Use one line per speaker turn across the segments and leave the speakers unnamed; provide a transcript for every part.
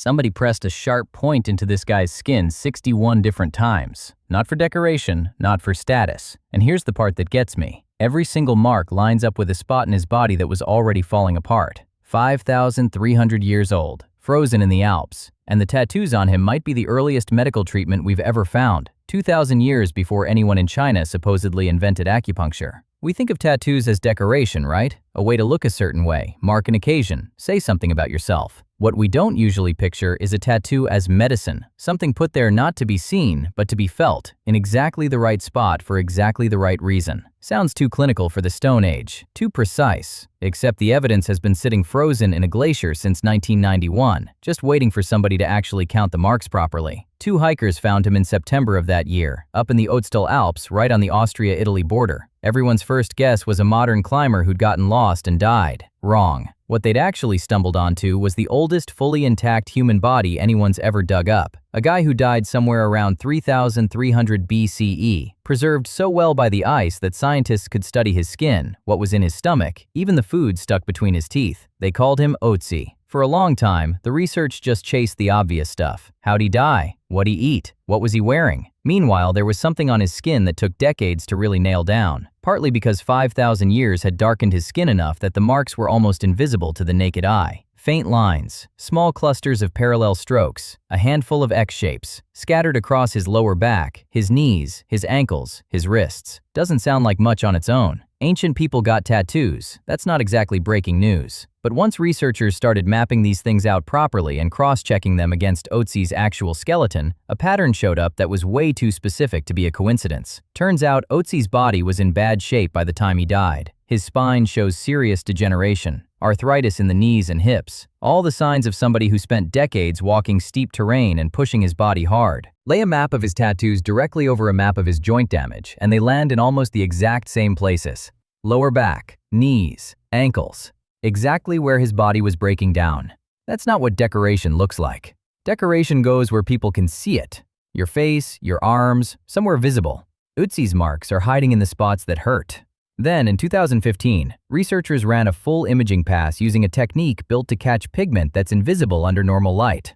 Somebody pressed a sharp point into this guy's skin 61 different times. Not for decoration, not for status. And here's the part that gets me. Every single mark lines up with a spot in his body that was already falling apart. 5,300 years old, frozen in the Alps. And the tattoos on him might be the earliest medical treatment we've ever found, 2,000 years before anyone in China supposedly invented acupuncture. We think of tattoos as decoration, right? A way to look a certain way, mark an occasion, say something about yourself. What we don't usually picture is a tattoo as medicine, something put there not to be seen, but to be felt, in exactly the right spot for exactly the right reason. Sounds too clinical for the Stone Age, too precise. Except the evidence has been sitting frozen in a glacier since 1991, just waiting for somebody to actually count the marks properly. 2 hikers found him in September of that year, up in the Ötzi Alps, right on the Austria-Italy border. Everyone's first guess was a modern climber who'd gotten lost and died. Wrong. What they'd actually stumbled onto was the oldest fully intact human body anyone's ever dug up. A guy who died somewhere around 3,300 BCE, preserved so well by the ice that scientists could study his skin, what was in his stomach, even the food stuck between his teeth. They called him Ötzi. For a long time, the research just chased the obvious stuff. How'd he die? What'd he eat? What was he wearing? Meanwhile, there was something on his skin that took decades to really nail down, partly because 5,000 years had darkened his skin enough that the marks were almost invisible to the naked eye. Faint lines, small clusters of parallel strokes, a handful of X-shapes, scattered across his lower back, his knees, his ankles, his wrists. Doesn't sound like much on its own. Ancient people got tattoos. That's not exactly breaking news. But once researchers started mapping these things out properly and cross-checking them against Ötzi's actual skeleton, a pattern showed up that was way too specific to be a coincidence. Turns out Ötzi's body was in bad shape by the time he died. His spine shows serious degeneration, arthritis in the knees and hips, all the signs of somebody who spent decades walking steep terrain and pushing his body hard. Lay a map of his tattoos directly over a map of his joint damage, and they land in almost the exact same places. Lower back, knees, ankles. Exactly where his body was breaking down. That's not what decoration looks like. Decoration goes where people can see it. Your face, your arms, somewhere visible. Ötzi's marks are hiding in the spots that hurt. Then, in 2015, researchers ran a full imaging pass using a technique built to catch pigment that's invisible under normal light.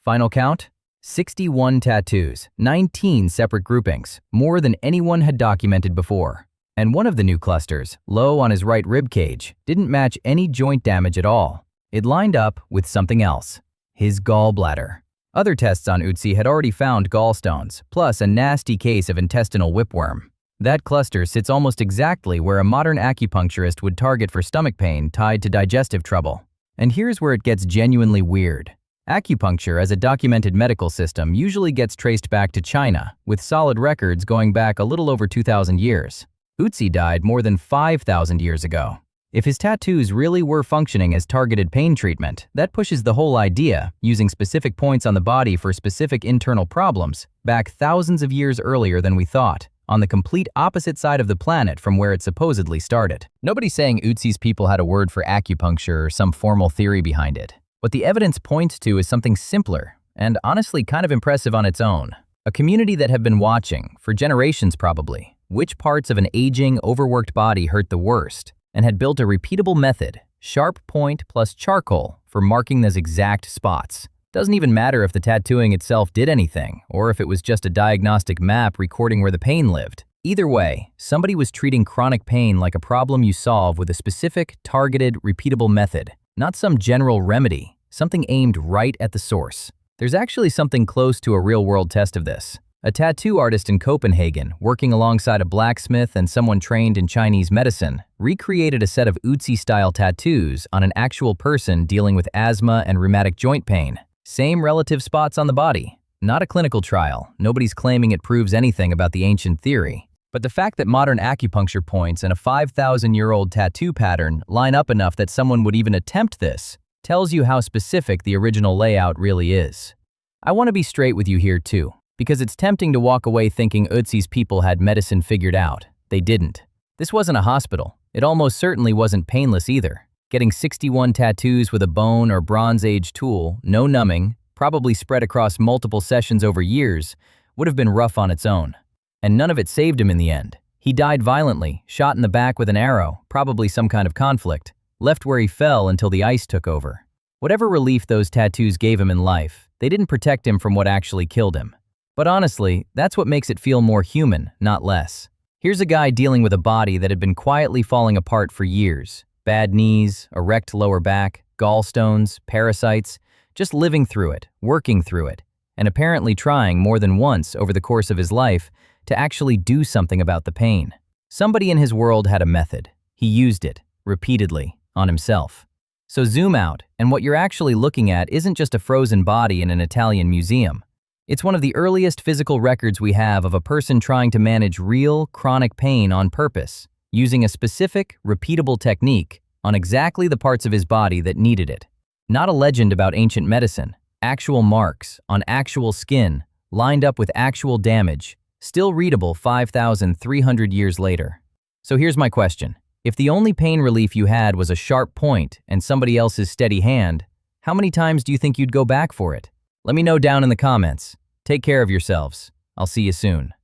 Final count? 61 tattoos, 19 separate groupings, more than anyone had documented before. And one of the new clusters, low on his right rib cage, didn't match any joint damage at all. It lined up with something else, his gallbladder. Other tests on Ötzi had already found gallstones, plus a nasty case of intestinal whipworm. That cluster sits almost exactly where a modern acupuncturist would target for stomach pain tied to digestive trouble. And here's where it gets genuinely weird. Acupuncture as a documented medical system usually gets traced back to China, with solid records going back a little over 2,000 years. Ötzi died more than 5,000 years ago. If his tattoos really were functioning as targeted pain treatment, that pushes the whole idea, using specific points on the body for specific internal problems, back thousands of years earlier than we thought, on the complete opposite side of the planet from where it supposedly started. Nobody's saying Ötzi's people had a word for acupuncture or some formal theory behind it. What the evidence points to is something simpler, and honestly kind of impressive on its own. A community that had been watching, for generations probably, which parts of an aging, overworked body hurt the worst, and had built a repeatable method, sharp point plus charcoal, for marking those exact spots. Doesn't even matter if the tattooing itself did anything, or if it was just a diagnostic map recording where the pain lived. Either way, somebody was treating chronic pain like a problem you solve with a specific, targeted, repeatable method, not some general remedy, something aimed right at the source. There's actually something close to a real-world test of this. A tattoo artist in Copenhagen, working alongside a blacksmith and someone trained in Chinese medicine, recreated a set of Ötzi-style tattoos on an actual person dealing with asthma and rheumatic joint pain. Same relative spots on the body. Not a clinical trial. Nobody's claiming it proves anything about the ancient theory. But the fact that modern acupuncture points and a 5,000-year-old tattoo pattern line up enough that someone would even attempt this tells you how specific the original layout really is. I want to be straight with you here too, because it's tempting to walk away thinking Ötzi's people had medicine figured out. They didn't. This wasn't a hospital. It almost certainly wasn't painless either. Getting 61 tattoos with a bone or Bronze Age tool, no numbing, probably spread across multiple sessions over years, would have been rough on its own. And none of it saved him in the end. He died violently, shot in the back with an arrow, probably some kind of conflict, left where he fell until the ice took over. Whatever relief those tattoos gave him in life, they didn't protect him from what actually killed him. But honestly, that's what makes it feel more human, not less. Here's a guy dealing with a body that had been quietly falling apart for years. Bad knees, erect lower back, gallstones, parasites, just living through it, working through it, and apparently trying more than once over the course of his life to actually do something about the pain. Somebody in his world had a method. He used it, repeatedly, on himself. So zoom out, and what you're actually looking at isn't just a frozen body in an Italian museum. It's one of the earliest physical records we have of a person trying to manage real, chronic pain on purpose, using a specific, repeatable technique on exactly the parts of his body that needed it. Not a legend about ancient medicine, actual marks on actual skin, lined up with actual damage, still readable 5,300 years later. So here's my question. If the only pain relief you had was a sharp point and somebody else's steady hand, how many times do you think you'd go back for it? Let me know down in the comments. Take care of yourselves. I'll see you soon.